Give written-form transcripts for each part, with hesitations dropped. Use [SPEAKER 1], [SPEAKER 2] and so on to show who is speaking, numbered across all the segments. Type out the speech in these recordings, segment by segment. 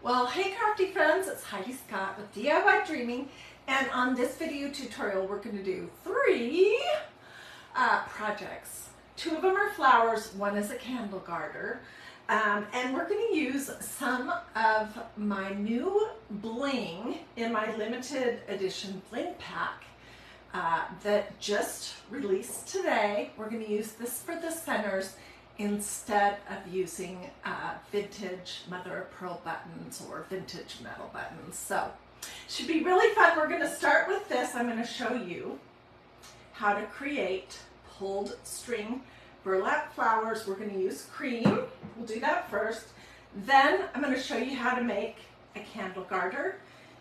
[SPEAKER 1] Well, hey crafty friends, it's Hiedi Scott with DiyDreaming, and on this video tutorial we're going to do three projects. Two of them are flowers, one is a candle garter, and we're going to use some of my new Bling in my limited edition Bling pack that just released today. We're going to use this for the centers instead of using vintage mother of pearl buttons or vintage metal buttons. So should be really fun. We're going to start with this. I'm going to show you how to create pulled string burlap flowers. We're going to use cream. We'll do that first. Then I'm going to show you how to make a candle garter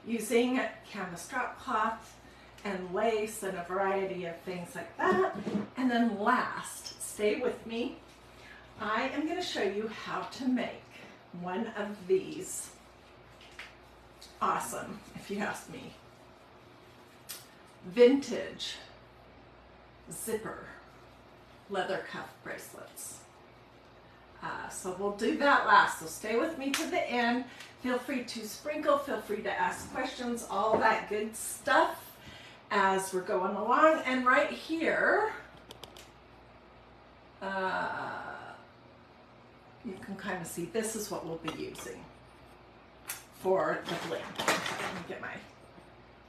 [SPEAKER 1] using canvas drop cloth and lace and a variety of things like that. And then last, stay with me, I am going to show you how to make one of these awesome, if you ask me, vintage zipper leather cuff bracelets. So we'll do that last, so stay with me to the end. Feel free to sprinkle, feel free to ask questions, all that good stuff as we're going along. And right here, you can kind of see this is what we'll be using for the Bling. Let me get my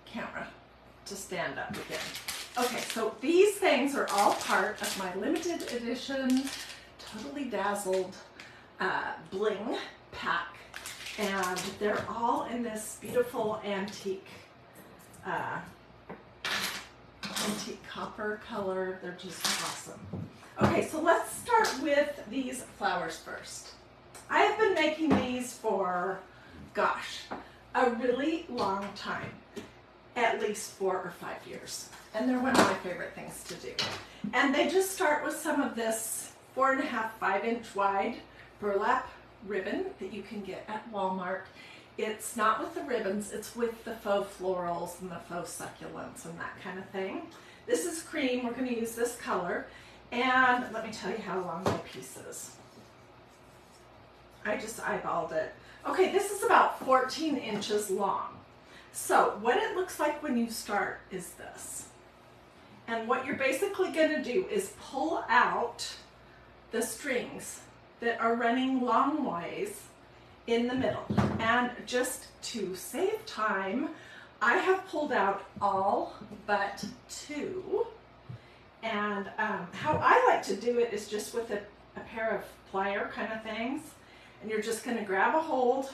[SPEAKER 1] camera to stand up again. Okay, so these things are all part of my limited edition, totally dazzled Bling pack, and they're all in this beautiful antique copper color. They're just awesome. Okay, so let's start with these flowers first. I have been making these for, gosh, a really long time, at least 4 or 5 years. And they're one of my favorite things to do. And they just start with some of this 4.5, 5-inch wide burlap ribbon that you can get at Walmart. It's not with the ribbons, it's with the faux florals and the faux succulents and that kind of thing. This is cream, we're going to use this color. And let me tell you how long my piece is. I just eyeballed it. Okay, this is about 14 inches long. So what it looks like when you start is this. And what you're basically going to do is pull out the strings that are running long ways in the middle. And just to save time, I have pulled out all but 2. And how I like to do it is just with a pair of plier kind of things. And you're just going to grab a hold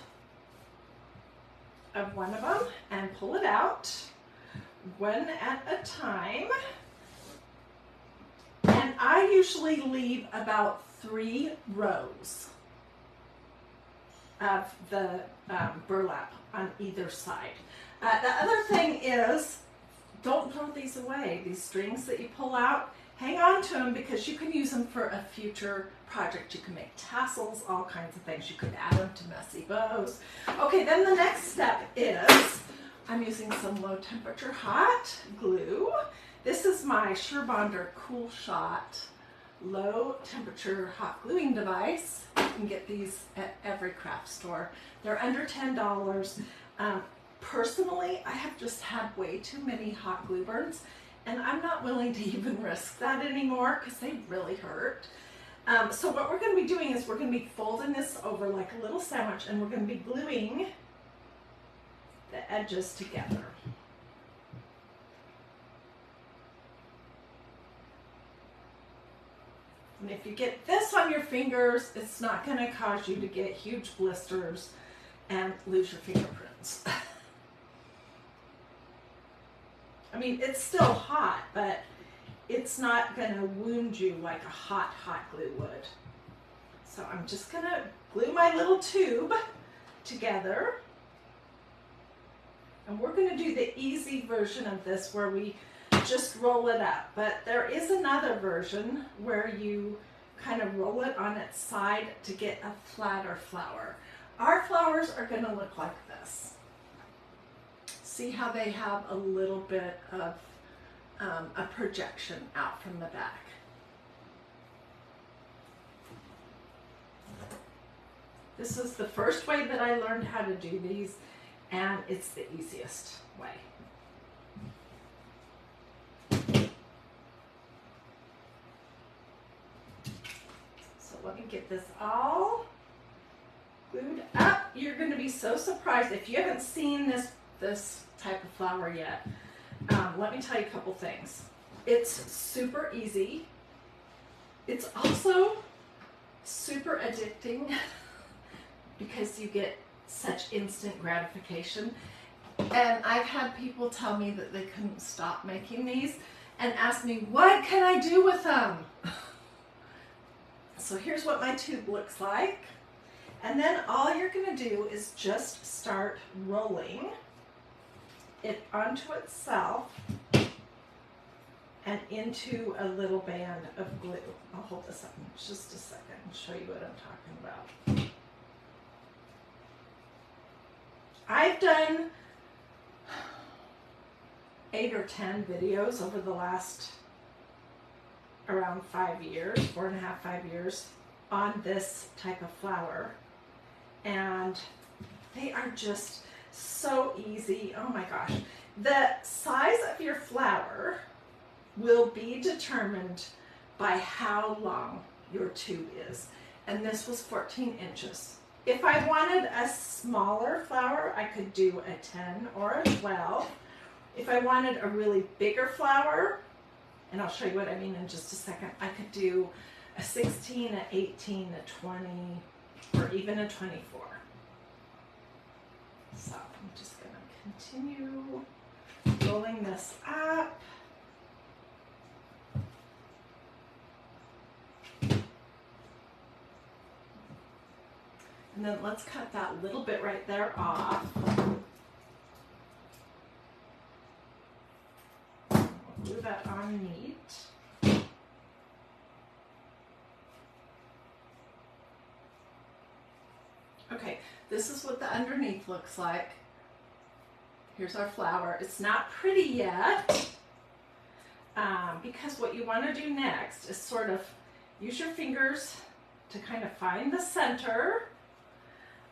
[SPEAKER 1] of one of them and pull it out one at a time. And I usually leave about 3 rows of the burlap on either side. The other thing is, don't throw these away. These strings that you pull out, hang on to them because you can use them for a future project. You can make tassels, all kinds of things. You could add them to messy bows. Okay, then the next step is I'm using some low temperature hot glue. This is my SureBonder Cool Shot low temperature hot gluing device. You can get these at every craft store. They're under $10. Personally, I have just had way too many hot glue burns, and I'm not willing to even risk that anymore because they really hurt. So what we're going to be doing is we're going to be folding this over like a little sandwich, and we're going to be gluing the edges together. And if you get this on your fingers, it's not going to cause you to get huge blisters and lose your fingerprints. I mean, it's still hot, but it's not going to wound you like a hot glue would. So I'm just going to glue my little tube together. And we're going to do the easy version of this where we just roll it up. But there is another version where you kind of roll it on its side to get a flatter flower. Our flowers are going to look like this. See how they have a little bit of a projection out from the back. This is the first way that I learned how to do these, and it's the easiest way. So let me get this all glued up. You're going to be so surprised if you haven't seen this type of flower yet. Let me tell you a couple things. It's super easy. It's also super addicting because you get such instant gratification. And I've had people tell me that they couldn't stop making these and ask me, what can I do with them? So here's what my tube looks like. And then all you're going to do is just start rolling it onto itself and into a little band of glue. I'll hold this up in just a second and show you what I'm talking about. I've done 8 or 10 videos over the last around 5 years, 4.5, 5 years on this type of flower. And they are just so easy. Oh my gosh. The size of your flower will be determined by how long your tube is. And this was 14 inches. If I wanted a smaller flower, I could do a 10 or a 12. If I wanted a really bigger flower, and I'll show you what I mean in just a second, I could do a 16, a 18, a 20, or even a 24. So I'm just going to continue rolling this up. And then let's cut that little bit right there off. Glue that on neat. Okay, this is what the underneath looks like. Here's our flower. It's not pretty yet, because what you want to do next is sort of use your fingers to kind of find the center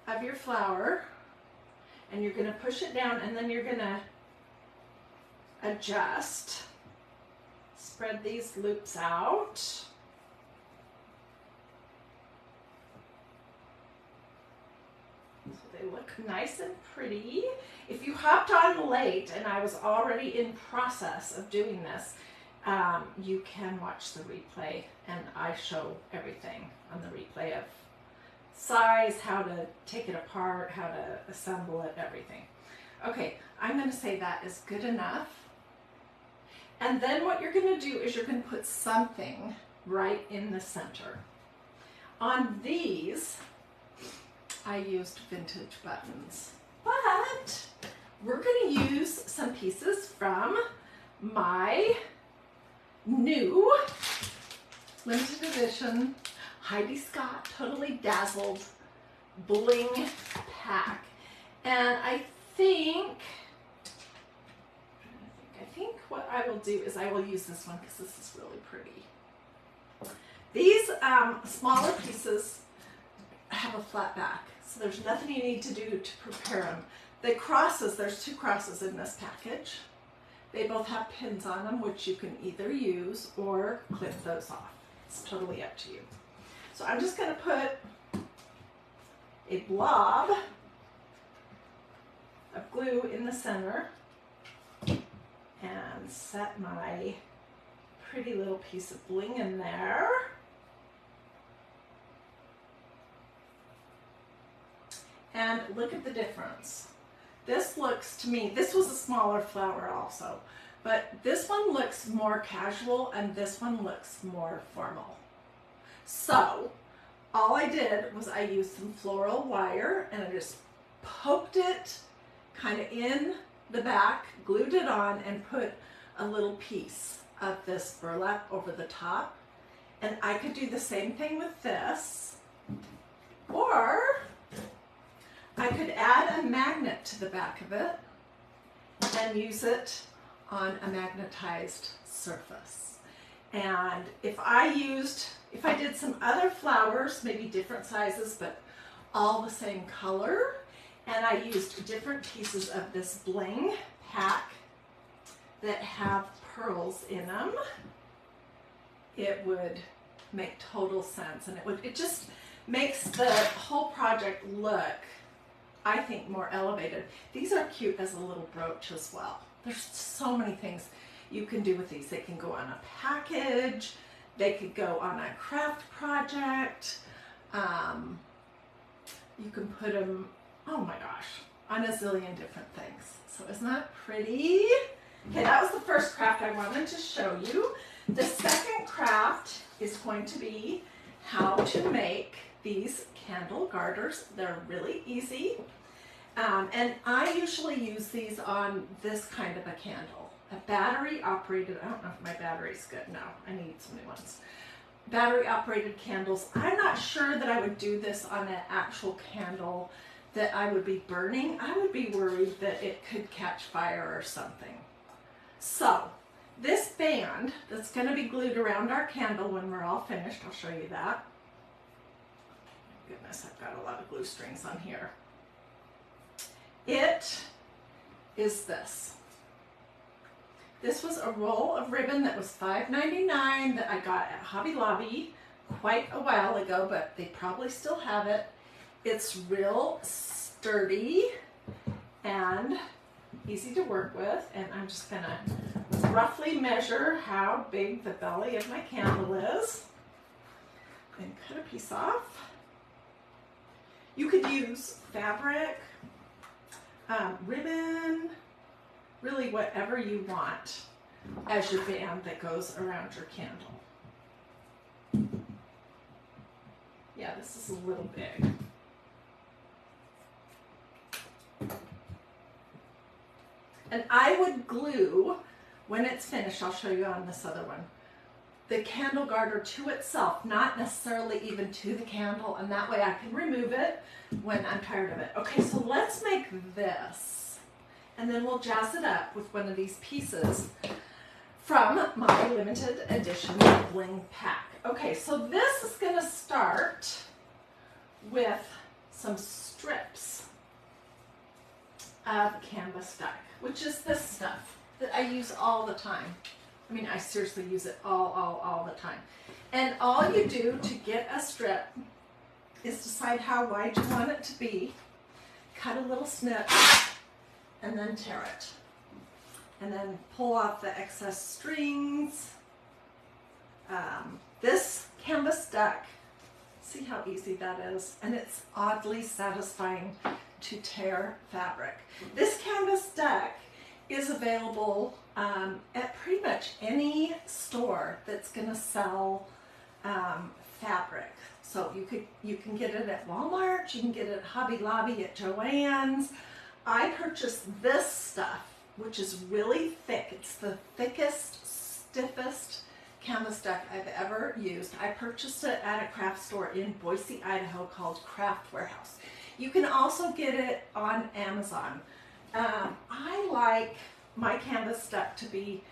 [SPEAKER 1] of your flower, and you're going to push it down, and then you're going to adjust. Spread these loops out. So they look nice and pretty. If you hopped on late and I was already in process of doing this, you can watch the replay, and I show everything on the replay of size, how to take it apart, how to assemble it, everything. Okay, I'm going to say that is good enough. And then what you're going to do is you're going to put something right in the center. On these, I used vintage buttons, but we're going to use some pieces from my new limited edition Hiedi Scott Totally Dazzled Bling pack. And I think what I will do is I will use this one because this is really pretty. These smaller pieces have a flat back, so there's nothing you need to do to prepare them. The crosses, there's 2 crosses in this package. They both have pins on them, which you can either use or clip those off. It's totally up to you. So I'm just going to put a blob of glue in the center and set my pretty little piece of bling in there. And look at the difference. This looks to me, this was a smaller flower also, but this one looks more casual and this one looks more formal. So all I did was I used some floral wire and I just poked it kind of in the back, glued it on, and put a little piece of this burlap over the top. And I could do the same thing with this, or I could add a magnet to the back of it and use it on a magnetized surface. And if I did some other flowers, maybe different sizes, but all the same color, and I used different pieces of this Bling pack that have pearls in them, it would make total sense, and it just makes the whole project look, I think, more elevated. These are cute as a little brooch as well. There's so many things you can do with these. They can go on a package, they could go on a craft project, you can put them, oh my gosh, on a zillion different things. So isn't that pretty? Okay, that was the first craft I wanted to show you. The second craft is going to be how to make these candle garters. They're really easy. And I usually use these on this kind of a candle. A battery operated, I don't know if my battery's good. No, I need some new ones. Battery operated candles. I'm not sure that I would do this on an actual candle that I would be burning. I would be worried that it could catch fire or something. So this band that's going to be glued around our candle when we're all finished, I'll show you that. Goodness, I've got a lot of glue strings on here. It is this. This was a roll of ribbon that was $5.99 that I got at Hobby Lobby quite a while ago, but they probably still have it. It's real sturdy and easy to work with, and I'm just gonna roughly measure how big the belly of my candle is and cut a piece off. You could use fabric, ribbon, really whatever you want as your band that goes around your candle. Yeah, this is a little big. And I would glue, when it's finished, I'll show you on this other one, the candle garter to itself, not necessarily even to the candle, and that way I can remove it when I'm tired of it. Okay, so let's make this, and then we'll jazz it up with one of these pieces from my limited edition Bling pack. Okay, so this is going to start with some strips of canvas duck, which is this stuff that I use all the time. I mean, I seriously use it all the time. And all you do to get a strip is decide how wide you want it to be, cut a little snip, and then tear it. And then pull off the excess strings. This canvas duck, see how easy that is? And it's oddly satisfying to tear fabric. This canvas duck is available at pretty much any store that's going to sell fabric. So you can get it at Walmart, you can get it at Hobby Lobby, at Joann's. I purchased this stuff, which is really thick. It's the thickest, stiffest canvas duck I've ever used. I purchased it at a craft store in Boise, Idaho called Craft Warehouse. You can also get it on Amazon. I like my canvas duck to be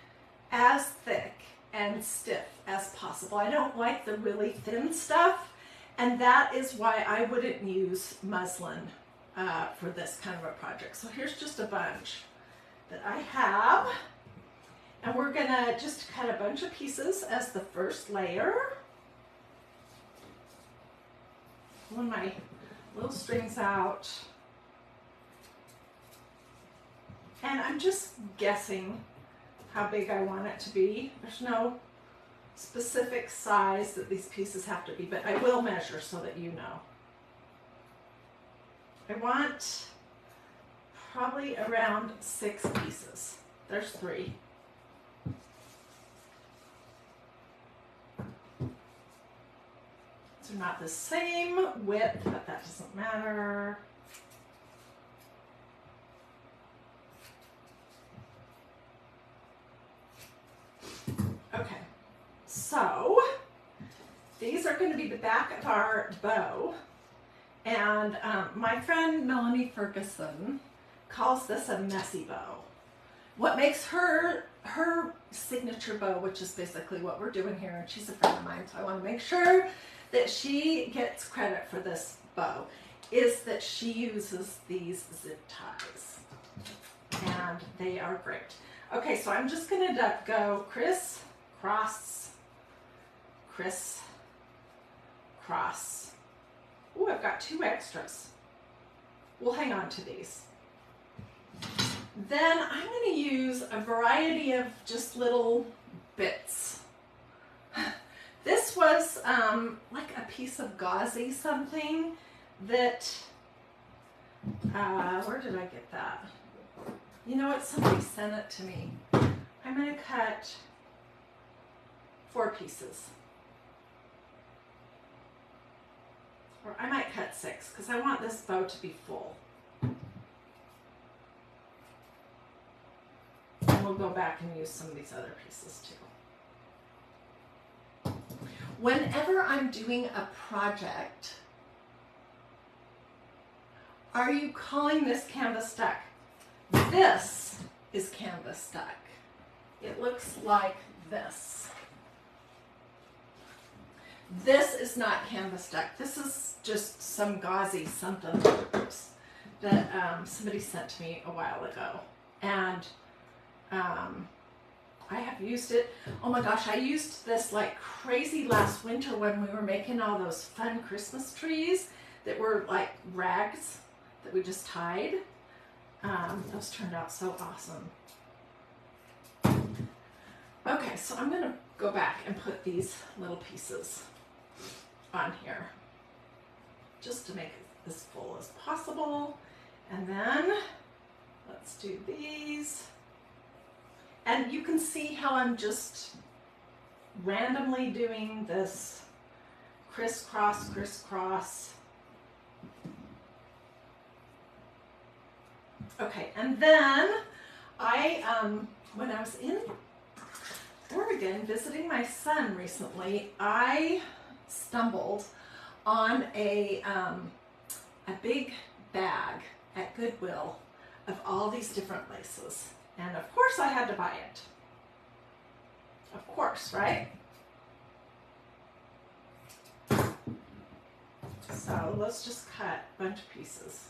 [SPEAKER 1] as thick and stiff as possible. I don't like the really thin stuff, and that is why I wouldn't use muslin for this kind of a project. So here's just a bunch that I have, and we're gonna just cut a bunch of pieces as the first layer. Pulling my little strings out. And I'm just guessing how big I want it to be. There's no specific size that these pieces have to be, but I will measure so that you know. I want probably around 6 pieces. There's 3. They're not the same width, but that doesn't matter. Okay, so these are going to be the back of our bow, and my friend Melanie Ferguson calls this a messy bow. What makes her signature bow, which is basically what we're doing here, and she's a friend of mine, so I want to make sure that she gets credit for this bow. is that she uses these zip ties, and they are great. Okay, so I'm just going to go criss, cross, criss, cross. Ooh, I've got 2 extras. We'll hang on to these. Then I'm going to use a variety of just little bits. This was like a piece of gauzy something that, where did I get that? You know what, somebody sent it to me. I'm going to cut 4 pieces. Or I might cut 6 because I want this bow to be full. And we'll go back and use some of these other pieces too. Whenever I'm doing a project, are you calling this canvas stuck? This is canvas stuck. It looks like this. This is not canvas stuck. This is just some gauzy something that somebody sent to me a while ago. And I have used it. Oh my gosh, I used this like crazy last winter when we were making all those fun Christmas trees that were like rags that we just tied. Those turned out so awesome. Okay, so I'm going to go back and put these little pieces on here just to make it as full as possible. And then let's do these. And you can see how I'm just randomly doing this crisscross, crisscross. Okay, and then when I was in Oregon visiting my son recently, I stumbled on a big bag at Goodwill of all these different laces. And of course I had to buy it. Of course, right? So let's just cut a bunch of pieces.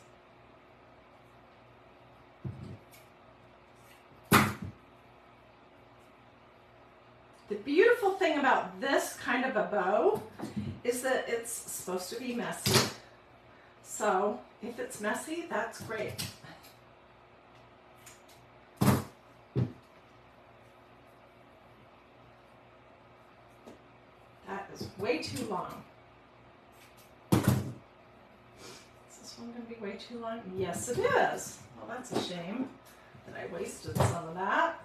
[SPEAKER 1] The beautiful thing about this kind of a bow is that it's supposed to be messy. So if it's messy, that's great. That is way too long. Is this one going to be way too long? Yes, it is. Well, that's a shame that I wasted some of that.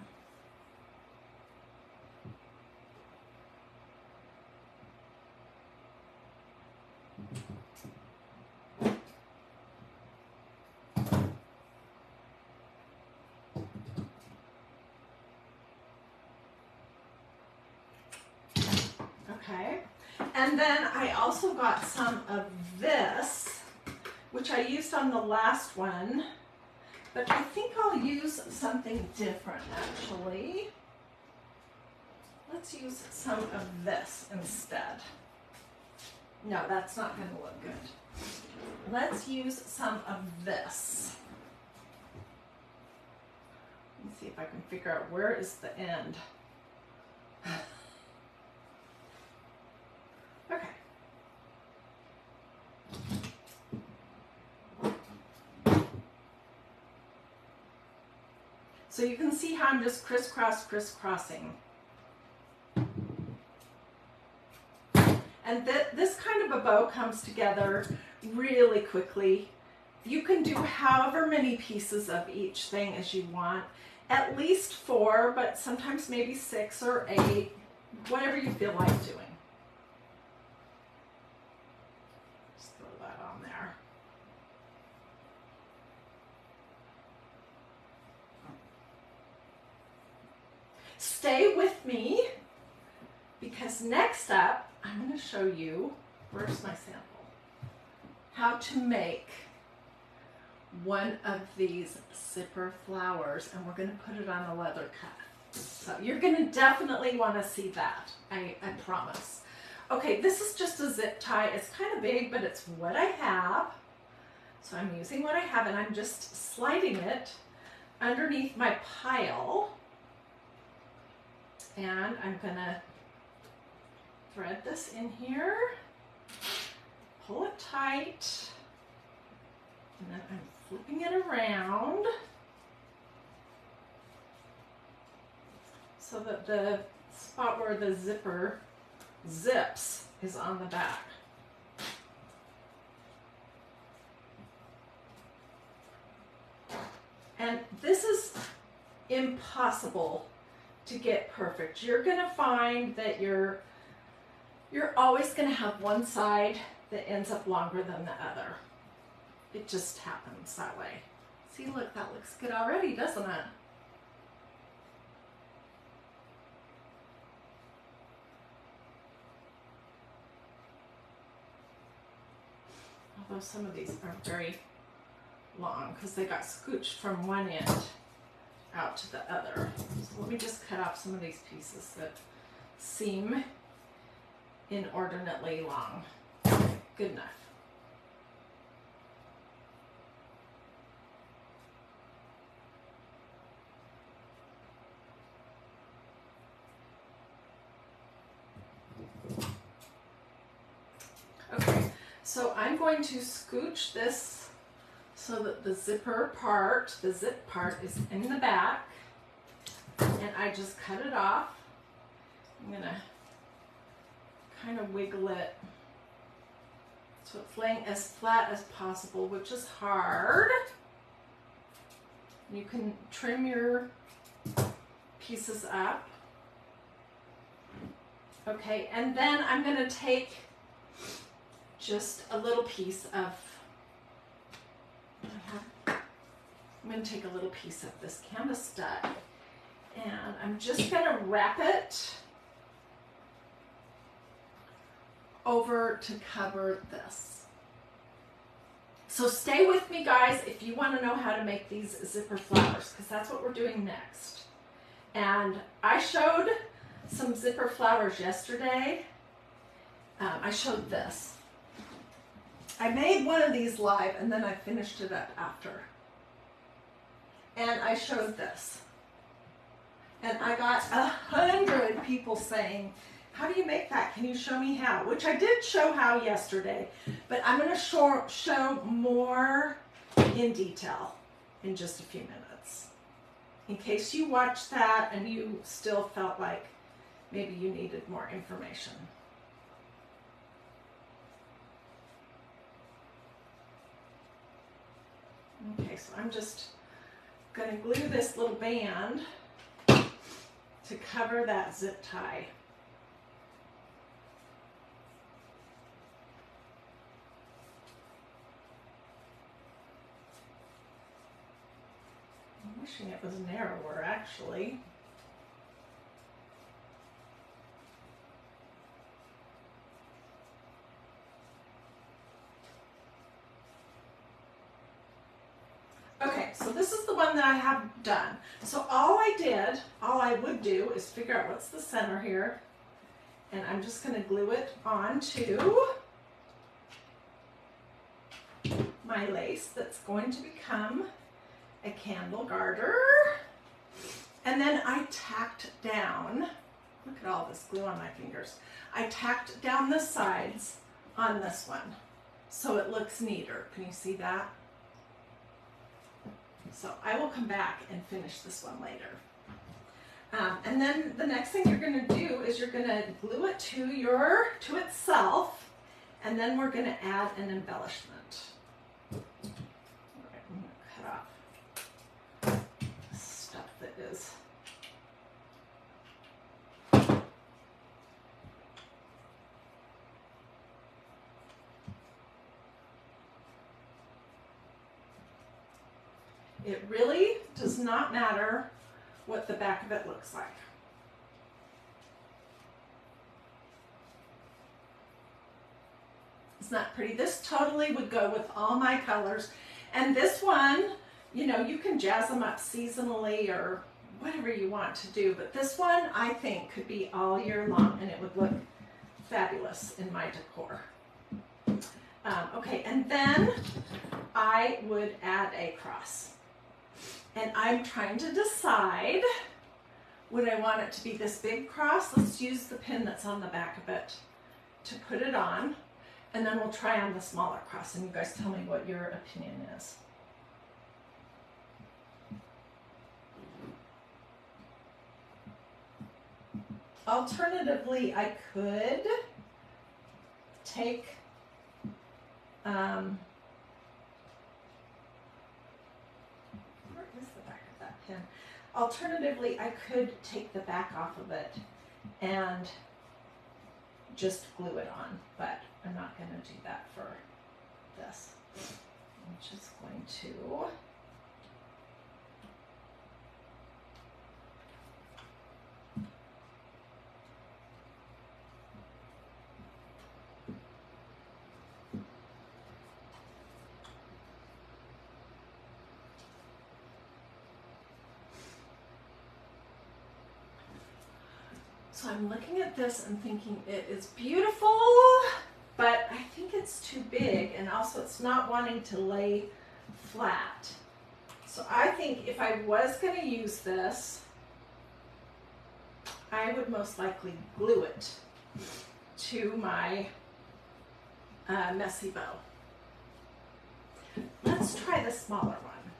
[SPEAKER 1] Okay, and then I also got some of this, which I used on the last one, but I think I'll use something different actually. Let's use some of this instead. No, that's not going to look good. Let's use some of this. Let me see if I can figure out where is the end. Okay. So you can see how I'm just crisscrossing. And this kind of a bow comes together really quickly. You can do however many pieces of each thing as you want. At least 4, but sometimes maybe 6 or 8, whatever you feel like doing. Just throw that on there. Stay with me, because next up, I'm going to show you, where's my sample, how to make one of these zipper flowers, and we're going to put it on a leather cut. So you're going to definitely want to see that, I promise. Okay, this is just a zip tie. It's kind of big, but it's what I have. So I'm using what I have and I'm just sliding it underneath my pile. And I'm gonna thread this in here, pull it tight, and then I'm flipping it around so that the spot where the zipper zips is on the back. And this is impossible to get perfect. You're gonna find that you're always gonna have one side that ends up longer than the other. It just happens that way. See, look, that looks good already, doesn't it? Although some of these are very long because they got scooched from one end out to the other. So let me just cut off some of these pieces that seem inordinately long. Good enough. Okay, so I'm going to scooch this so that the zipper part, the zip part, is in the back, and I just cut it off. I'm gonna kind of wiggle it so it's laying as flat as possible, which is hard. You can trim your pieces up. Okay, and then I'm gonna take just a little piece of, I'm going to take a little piece of this canvas stud and I'm just going to wrap it over to cover this. So stay with me, guys, if you want to know how to make these zipper flowers, because that's what we're doing next. And I showed some zipper flowers yesterday. I showed this. I made one of these live and then I finished it up after. And I showed this. And I got 100 people saying, how do you make that? Can you show me how? Which I did show how yesterday, but I'm going to show more in detail in just a few minutes. In case you watched that and you still felt like maybe you needed more information. Okay, so I'm just going to glue this little band to cover that zip tie. I'm wishing it was narrower, actually. Okay, so this is the one that I have done. So all I would do is figure out what's the center here. And I'm just going to glue it onto my lace that's going to become a candle garter. And then I tacked down, look at all this glue on my fingers. I tacked down the sides on this one so it looks neater. Can you see that? So I will come back and finish this one later. And then the next thing you're going to do is you're going to glue it to itself, and then we're going to add an embellishment. All right, I'm going to cut off stuff that is It really does not matter what the back of it looks like. Isn't that pretty? This totally would go with all my colors. And this one, you know, you can jazz them up seasonally or whatever you want to do. But this one, I think, could be all year long and it would look fabulous in my decor. Okay, and then I would add a cross. And I'm trying to decide, would I want it to be this big cross? Let's use the pin that's on the back of it to put it on, and then we'll try on the smaller cross, and you guys tell me what your opinion is. Alternatively, I could take where is the back of that pin? Alternatively, I could take the back off of it and just glue it on, but I'm not going to do that for this. I'm just going to So I'm looking at this and thinking it is beautiful, but I think it's too big, and also it's not wanting to lay flat. So I think if I was going to use this, I would most likely glue it to my messy bow. Let's try the smaller one.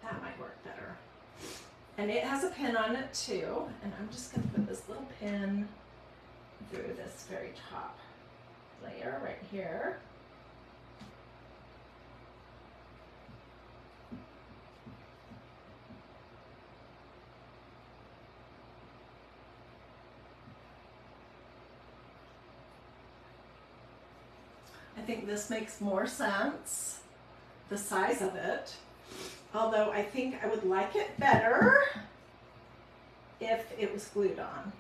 [SPEAKER 1] That might work better. And it has a pin on it too, and I'm just going to put this little pin through this very top layer right here. I think this makes more sense, the size of it. Although I think I would like it better if it was glued on.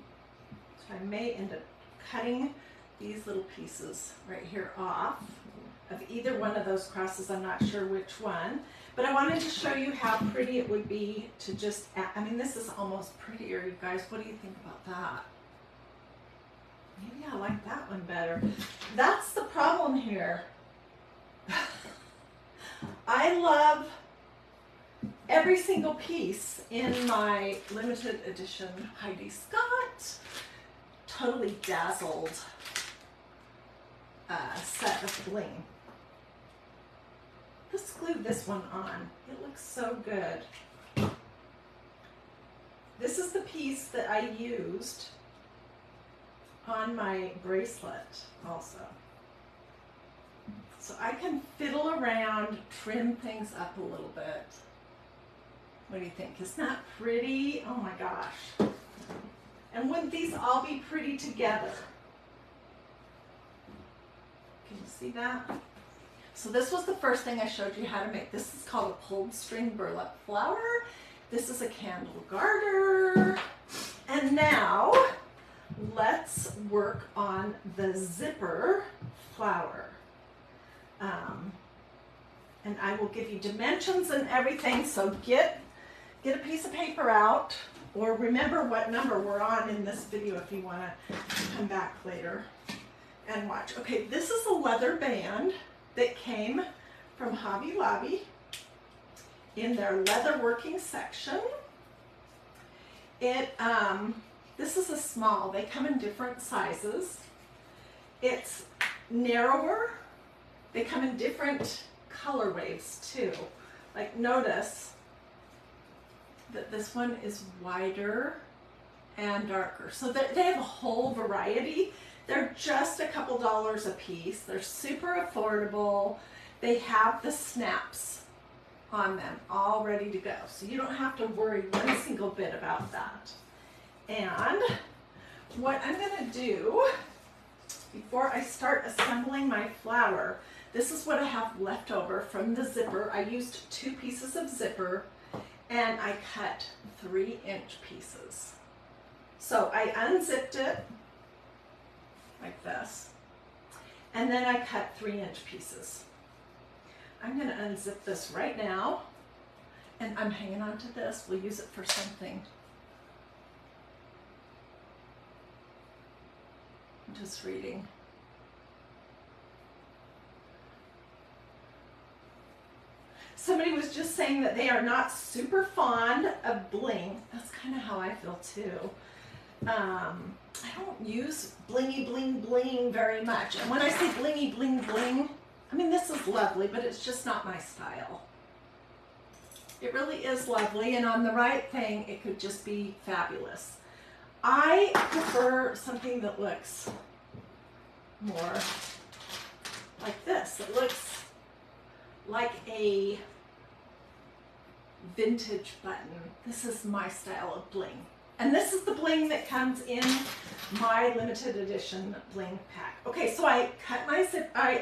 [SPEAKER 1] So I may end up cutting these little pieces right here off of either one of those crosses. I'm not sure which one, but I wanted to show you how pretty it would be to just add. I mean, this is almost prettier, you guys. What do you think about that? Maybe I like that one better. That's the problem here. I love every single piece in my limited edition Hiedi Scott Totally Dazzled set of bling. Let's glue this one on. It looks so good. This is the piece that I used on my bracelet also. So I can fiddle around, trim things up a little bit. What do you think? Isn't that pretty? Oh my gosh. And wouldn't these all be pretty together? Can you see that? So this was the first thing I showed you how to make. This is called a pulled string burlap flower. This is a candle garter. And now let's work on the zipper flower. And I will give you dimensions and everything, so get a piece of paper out, or remember what number we're on in this video if you want to come back later and watch. Okay, this is a leather band that came from Hobby Lobby in their leather working section. This is a small. They come in different sizes. It's narrower. They come in different color waves too. Like, notice that this one is wider and darker. So they have a whole variety. They're just a couple dollars a piece. They're super affordable. They have the snaps on them all ready to go. So you don't have to worry one single bit about that. And what I'm going to do before I start assembling my flower, this is what I have left over from the zipper. I used 2 pieces of zipper and I cut 3-inch pieces. So I unzipped it like this, and then I cut 3-inch pieces. I'm going to unzip this right now, and I'm hanging on to this. We'll use it for something. I'm just reading. Somebody was just saying that they are not super fond of bling. That's kind of how I feel too. I don't use blingy bling bling very much. And when I say blingy bling bling, I mean this is lovely, but it's just not my style. It really is lovely, and on the right thing, it could just be fabulous. I prefer something that looks more like this. It looks like a vintage button. This is my style of bling. And this is the bling that comes in my limited edition bling pack. Okay, so I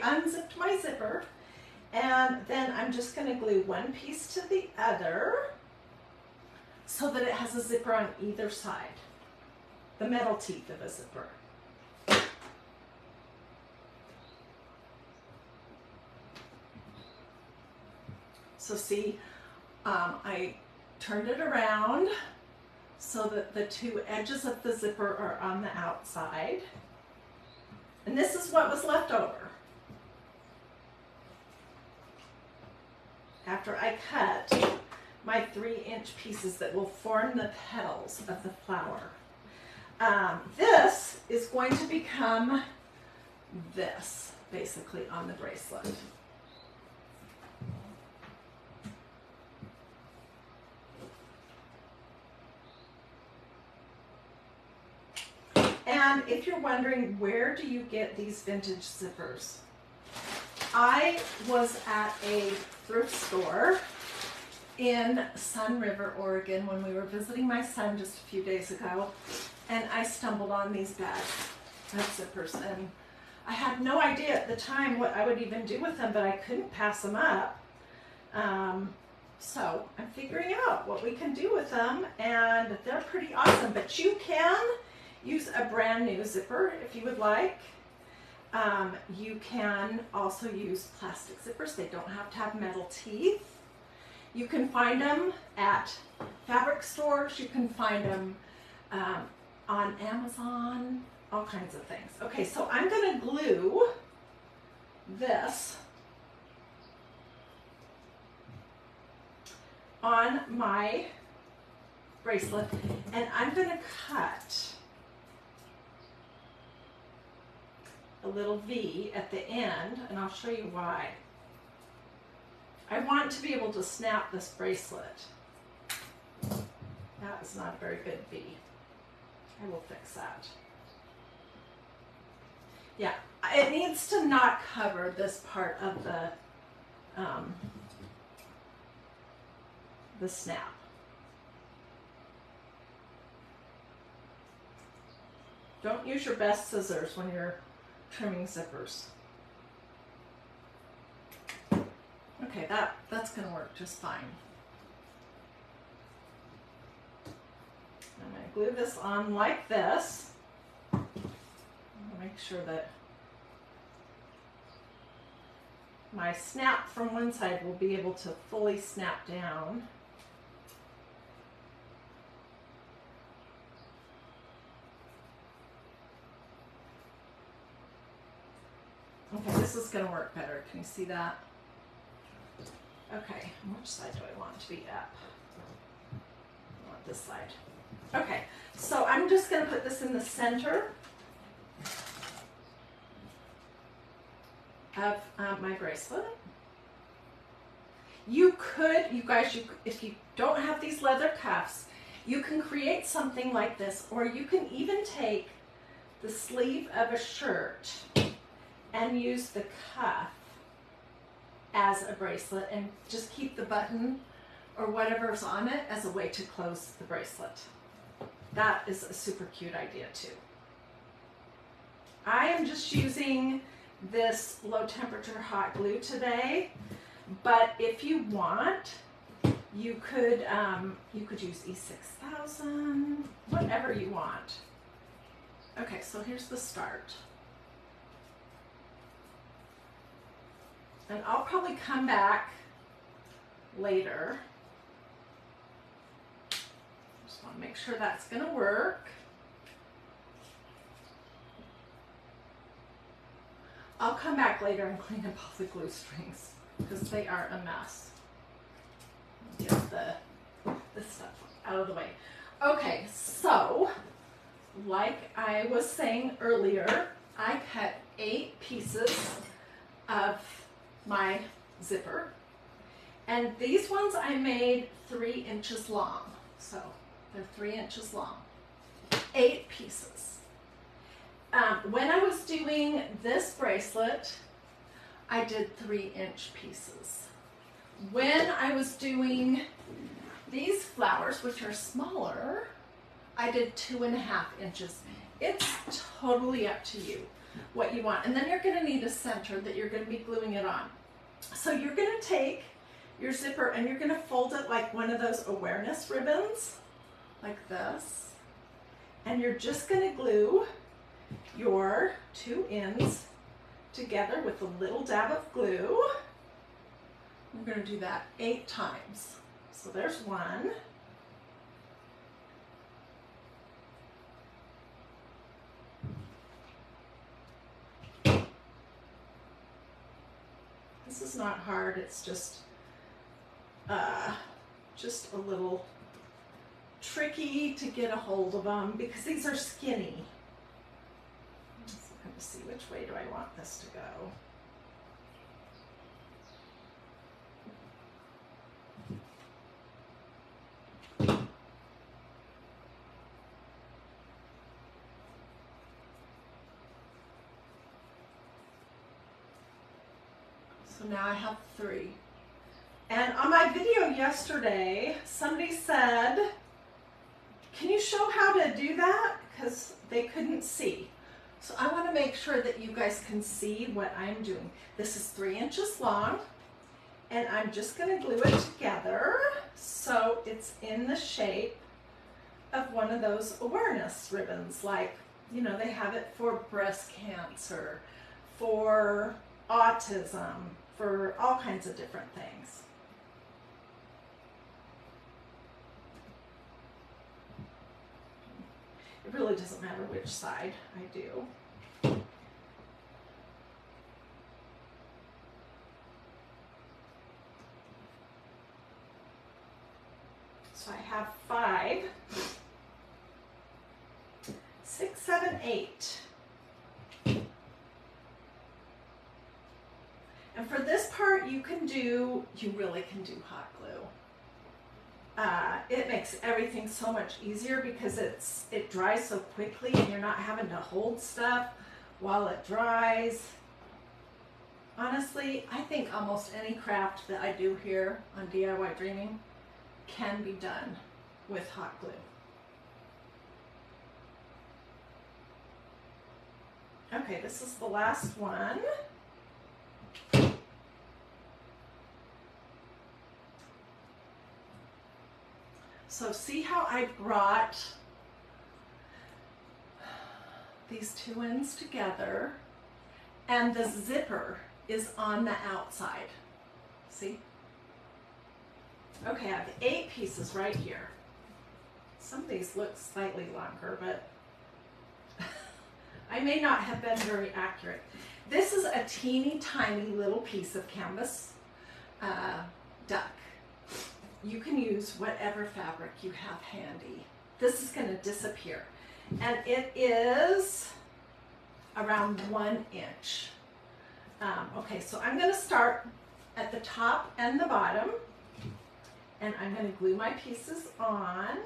[SPEAKER 1] unzipped my zipper, and then I'm just going to glue one piece to the other so that it has a zipper on either side, the metal teeth of a zipper. So see, I turned it around so that the two edges of the zipper are on the outside. And this is what was left over after I cut my 3-inch pieces that will form the petals of the flower. This is going to become this, basically, on the bracelet. And if you're wondering, where do you get these vintage zippers? I was at a thrift store in Sun River, Oregon, when we were visiting my son just a few days ago, and I stumbled on these bags of zippers, and I had no idea at the time what I would even do with them, but I couldn't pass them up. So I'm figuring out what we can do with them, and they're pretty awesome. But you can use a brand new zipper if you would like. You can also use plastic zippers. They don't have to have metal teeth. You can find them at fabric stores. You can find them on Amazon, all kinds of things. Okay, so I'm going to glue this on my bracelet, and I'm going to cut a little V at the end, and I'll show you why. I want to be able to snap this bracelet. That is not a very good V. I will fix that. Yeah, it needs to not cover this part of the snap. Don't use your best scissors when you're trimming zippers. Okay, that's going to work just fine. I'm going to glue this on like this. I'm going to make sure that my snap from one side will be able to fully snap down. Okay, this is going to work better. Can you see that? Okay, which side do I want to be up? I want this side. Okay, so I'm just going to put this in the center of my bracelet. You could, you guys, if you don't have these leather cuffs, you can create something like this, or you can even take the sleeve of a shirt and use the cuff as a bracelet and just keep the button or whatever's on it as a way to close the bracelet. That is a super cute idea too. I am just using this low temperature hot glue today, but if you want, you could use E6000, whatever you want. Okay, so here's the start. And I'll probably come back later. Just want to make sure that's going to work. I'll come back later and clean up all the glue strings because they are a mess. this stuff out of the way. Okay, so like I was saying earlier, I cut 8 pieces of my zipper, and these ones I made 3 inches long, so they're 3 inches long, 8 pieces. When I was doing this bracelet, I did 3-inch pieces. When I was doing these flowers, which are smaller, I did 2.5 inches. It's totally up to you what you want. And then you're gonna need a center that you're gonna be gluing it on. So you're gonna take your zipper and you're gonna fold it like one of those awareness ribbons, like this. And you're just gonna glue your 2 ends together with a little dab of glue. We're going to do that 8 times. So there's 1. This is not hard, it's just a little tricky to get a hold of them because these are skinny. So I'm going to see which way do I want this to go. So now I have 3. And on my video yesterday, somebody said, can you show how to do that? Because they couldn't see. So I want to make sure that you guys can see what I'm doing. This is 3 inches long, and I'm just going to glue it together so it's in the shape of one of those awareness ribbons. Like, you know, they have it for breast cancer, for autism, for all kinds of different things. It really doesn't matter which side I do. So I have 5, 6, 7, 8. And for this part, you really can do hot glue. It makes everything so much easier because it dries so quickly and you're not having to hold stuff while it dries. Honestly, I think almost any craft that I do here on DIY Dreaming can be done with hot glue. Okay, this is the last one. So see how I brought these 2 ends together and the zipper is on the outside. See? Okay, I have 8 pieces right here. Some of these look slightly longer, but I may not have been very accurate. This is a teeny tiny little piece of canvas duck. You can use whatever fabric you have handy. This is going to disappear. And it is around 1 inch. Okay, so I'm going to start at the top and the bottom. And I'm going to glue my pieces on.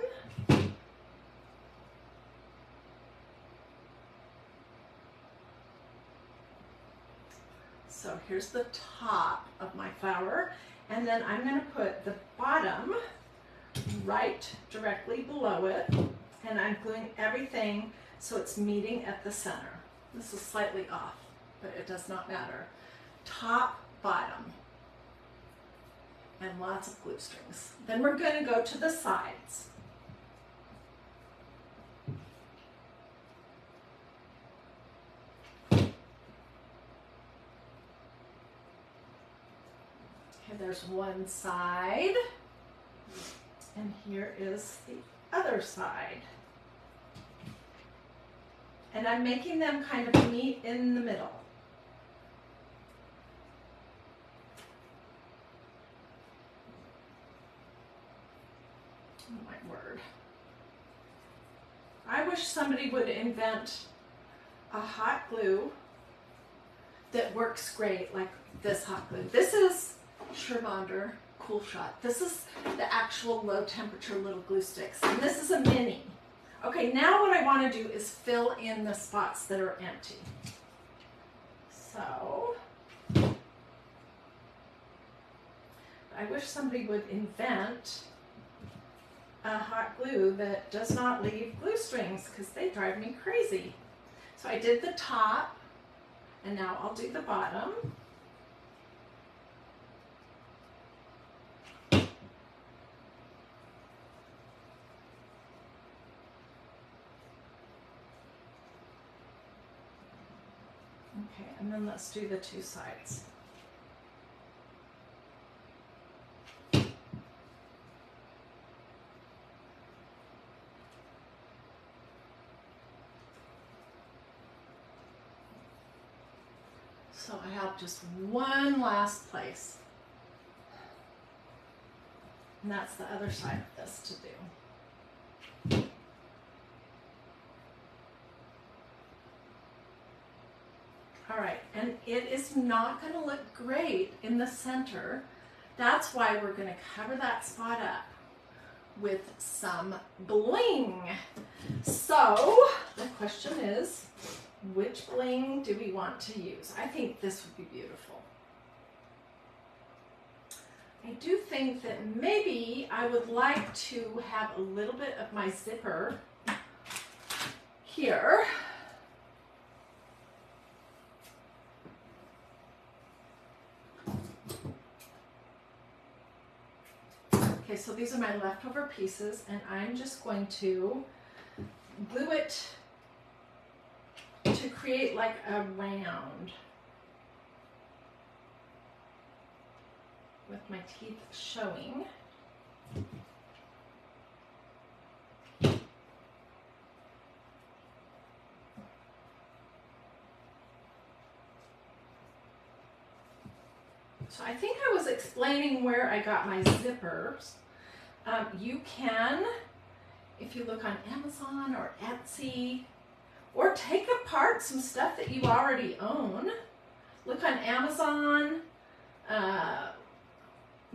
[SPEAKER 1] So here's the top of my flower. And then I'm going to put the bottom right directly below it, and I'm gluing everything so it's meeting at the center. This is slightly off, but it does not matter. Top, bottom, and lots of glue strings. Then we're going to go to the sides. There's one side, and here is the other side. And I'm making them kind of meet in the middle. Oh my word. I wish somebody would invent a hot glue that works great like this hot glue. This is Shermander Cool Shot. This is the actual low temperature little glue sticks. And this is a mini. Okay, now what I want to do is fill in the spots that are empty. So, I wish somebody would invent a hot glue that does not leave glue strings because they drive me crazy. So I did the top, and now I'll do the bottom. Okay, and then let's do the two sides. So I have just one last place. And that's the other side of this to do. All right, and it is not going to look great in the center. That's why we're going to cover that spot up with some bling. So the question is, which bling do we want to use? I think this would be beautiful. I do think that maybe I would like to have a little bit of my zipper here. Okay, so these are my leftover pieces, and I'm just going to glue it to create like a round with my teeth showing. So I think I was explaining where I got my zippers. You can, if you look on Amazon or Etsy, or take apart some stuff that you already own. Look on Amazon,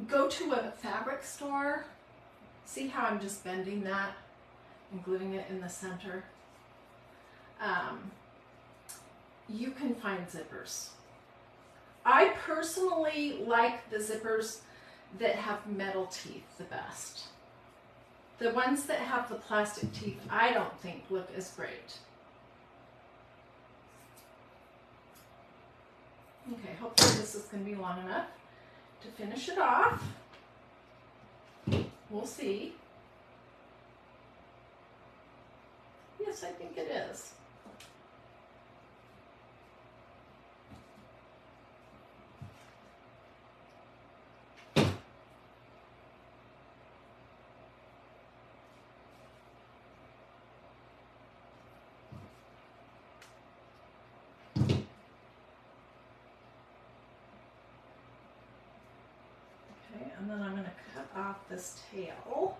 [SPEAKER 1] go to a fabric store. See how I'm just bending that and gluing it in the center? You can find zippers. I personally like the zippers that have metal teeth the best. The ones that have the plastic teeth, I don't think look as great. Okay, hopefully this is going to be long enough to finish it off. We'll see. Yes, I think it is. And then I'm going to cut off this tail,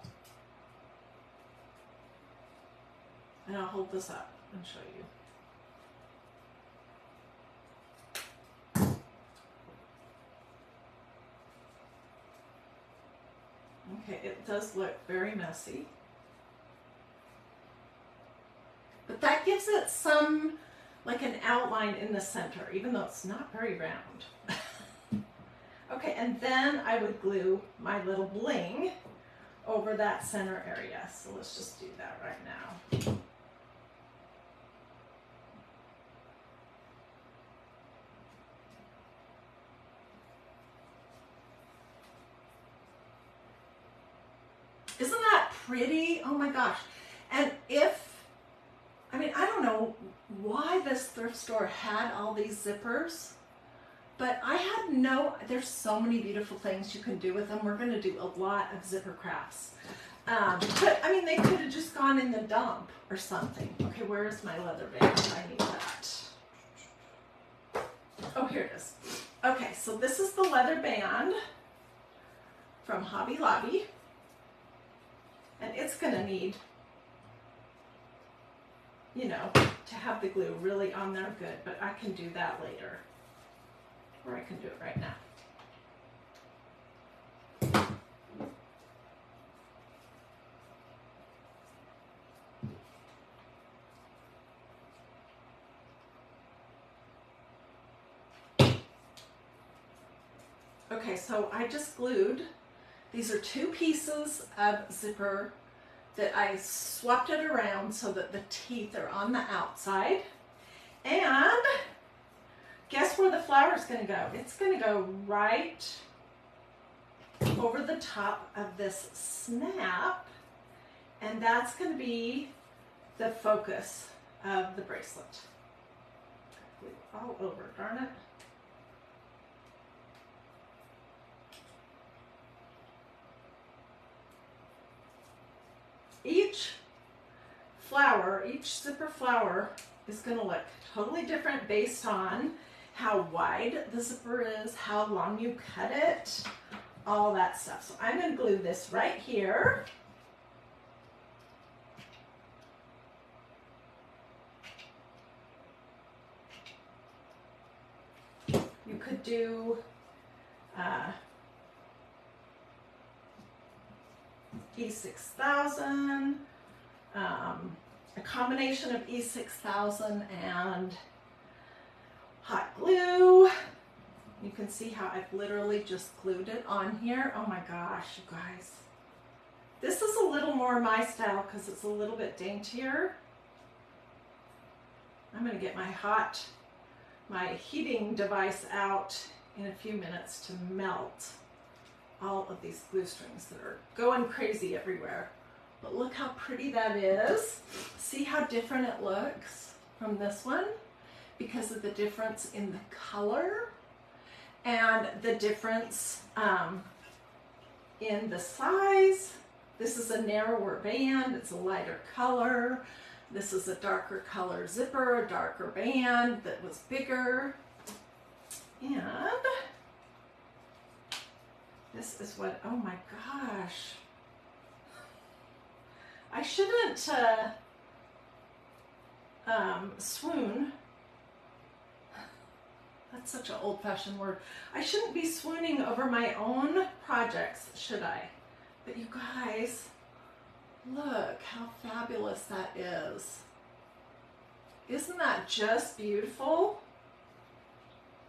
[SPEAKER 1] and I'll hold this up and show you. Okay, it does look very messy, but that gives it some, like an outline in the center, even though it's not very round. Okay, and then I would glue my little bling over that center area. So let's just do that right now. Isn't that pretty? Oh my gosh. And I don't know why this thrift store had all these zippers. But I had there's so many beautiful things you can do with them. We're going to do a lot of zipper crafts. But I mean, they could have just gone in the dump or something. Okay, where is my leather band? I need that. Oh, here it is. Okay, so this is the leather band from Hobby Lobby. And it's gonna need, you know, to have the glue really on there good, but I can do that later. Or I can do it right now. Okay, so I just glued. These are 2 pieces of zipper that I swapped it around so that the teeth are on the outside. And guess where the flower is going to go? It's going to go right over the top of this snap, and that's going to be the focus of the bracelet. Glue all over, darn it. Each flower, each zipper flower is going to look totally different based on how wide the zipper is, how long you cut it, all that stuff. So I'm going to glue this right here. You could do E6000, a combination of E6000 and hot glue. You can see how I've literally just glued it on here. Oh my gosh, you guys. This is a little more my style because it's a little bit daintier. I'm going to get my heating device out in a few minutes to melt all of these glue strings that are going crazy everywhere. But look how pretty that is. See how different it looks from this one because of the difference in the color and the difference in the size. This is a narrower band, it's a lighter color. This is a darker color zipper, a darker band that was bigger. And this is what, oh my gosh. I shouldn't swoon. That's such an old-fashioned word. I shouldn't be swooning over my own projects, should I? But you guys, look how fabulous that is. Isn't that just beautiful?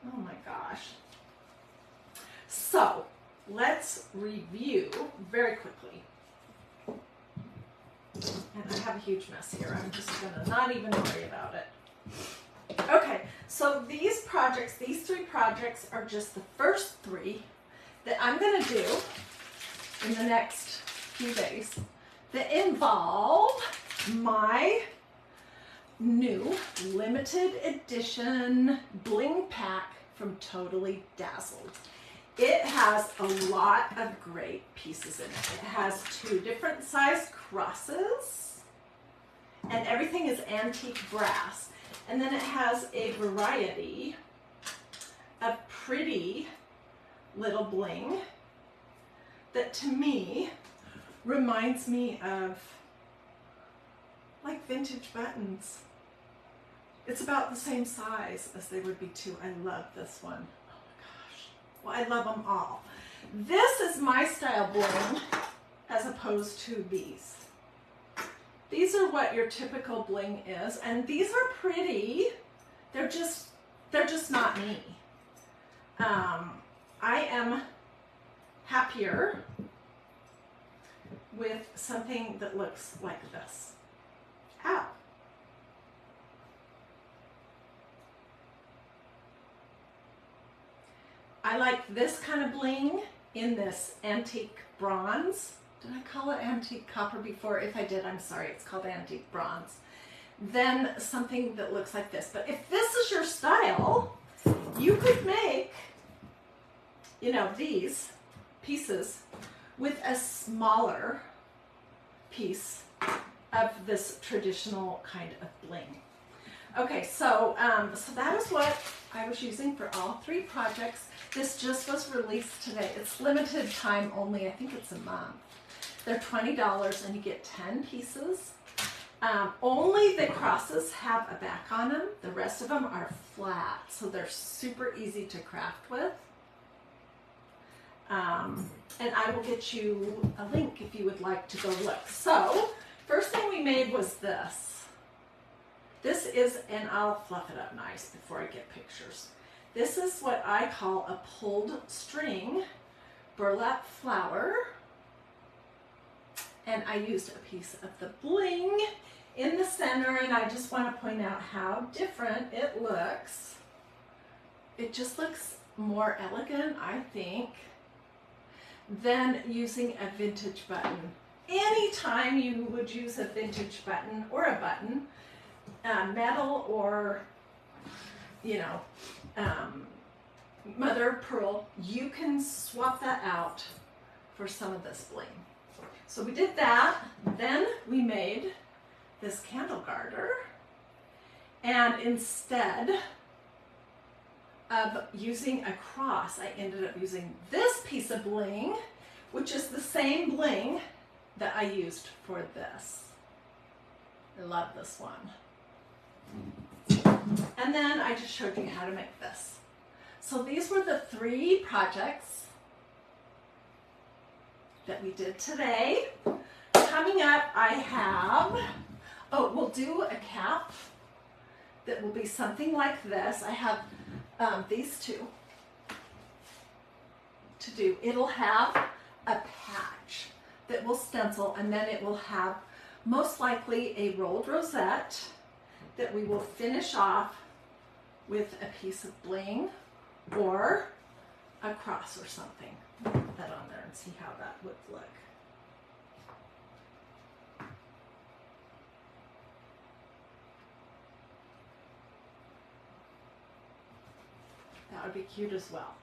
[SPEAKER 1] Oh my gosh. So, let's review very quickly. And I have a huge mess here. I'm just gonna not even worry about it. Okay, so these projects, these 3 projects are just the first 3 that I'm gonna do in the next few days that involve my new limited edition bling pack from Totally Dazzled. It has a lot of great pieces in it. It has 2 different size crosses, and everything is antique brass. And then it has a variety of pretty little bling that to me reminds me of like vintage buttons. It's about the same size as they would be too. I love this one. Oh my gosh. Well, I love them all. This is my style bling as opposed to these. These are what your typical bling is, and these are pretty. They're just not me. I am happier with something that looks like this. Ow. I like this kind of bling in this antique bronze. Did I call it antique copper before? If I did, I'm sorry. It's called antique bronze. Then something that looks like this. But if this is your style, you could make, you know, these pieces with a smaller piece of this traditional kind of bling. Okay, so that is what I was using for all 3 projects. This just was released today. It's limited time only. I think it's a month. They're $20 and you get 10 pieces. Only the crosses have a back on them. The rest of them are flat, so they're super easy to craft with. And I will get you a link if you would like to go look. So, first thing we made was this. This is, and I'll fluff it up nice before I get pictures. This is what I call a pulled string burlap flower. And I used a piece of the bling in the center, and I just want to point out how different it looks. It just looks more elegant, I think, than using a vintage button. Anytime you would use a vintage button or a button, metal or, you know, mother of pearl, you can swap that out for some of this bling. So we did that, then we made this candle garter, and instead of using a cross, I ended up using this piece of bling, which is the same bling that I used for this. I love this one. And then I just showed you how to make this. So these were the 3 projects that we did today. Coming up, I have, we'll do a cap that will be something like this. I have these 2 to do. It'll have a patch that will stencil, and then it will have most likely a rolled rosette that we will finish off with a piece of bling or a cross or something. Put that on there and see how that would look. That would be cute as well.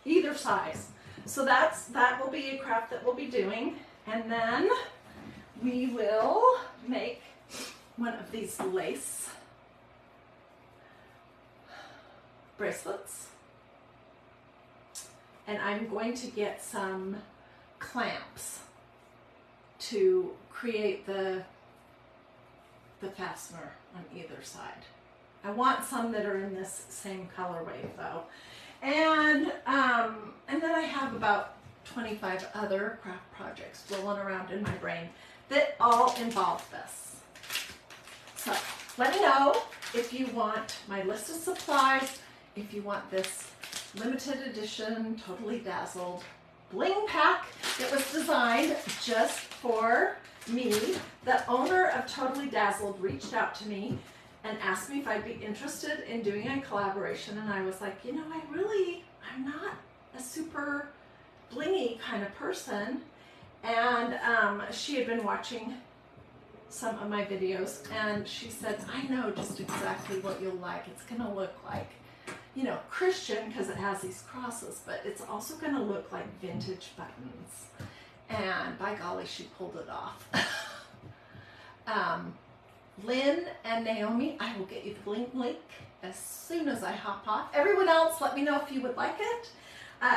[SPEAKER 1] Either size. So that will be a craft that we'll be doing. And then we will make one of these lace bracelets. And I'm going to get some clamps to create the fastener on either side. I want some that are in this same colorway though. And then I have about 25 other craft projects rolling around in my brain that all involve this. So let me know if you want my list of supplies, if you want this limited edition, totally dazzled bling pack that was designed just for me. The owner of Totally Dazzled reached out to me and asked me if I'd be interested in doing a collaboration, and I was like, you know, I'm not a super blingy kind of person. And she had been watching some of my videos, and she said, I know just exactly what you'll like. It's gonna look like, you know, Christian because it has these crosses, but it's also gonna look like vintage buttons. And by golly, she pulled it off. Lynn and Naomi, I will get you the Bling link as soon as I hop off. Everyone else, let me know if you would like it.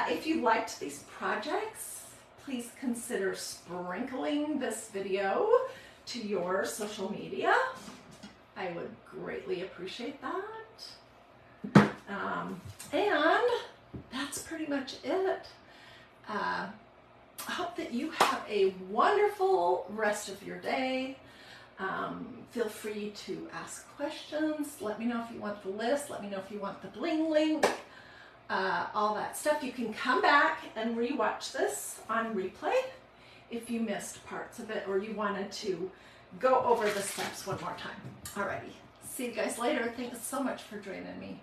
[SPEAKER 1] If you liked these projects, please consider sprinkling this video to your social media. I would greatly appreciate that. And that's pretty much it. I hope that you have a wonderful rest of your day. Feel free to ask questions. Let me know if you want the list. Let me know if you want the Bling link. All that stuff. You can come back and rewatch this on replay if you missed parts of it or you wanted to go over the steps one more time. Alrighty. See you guys later. Thanks so much for joining me.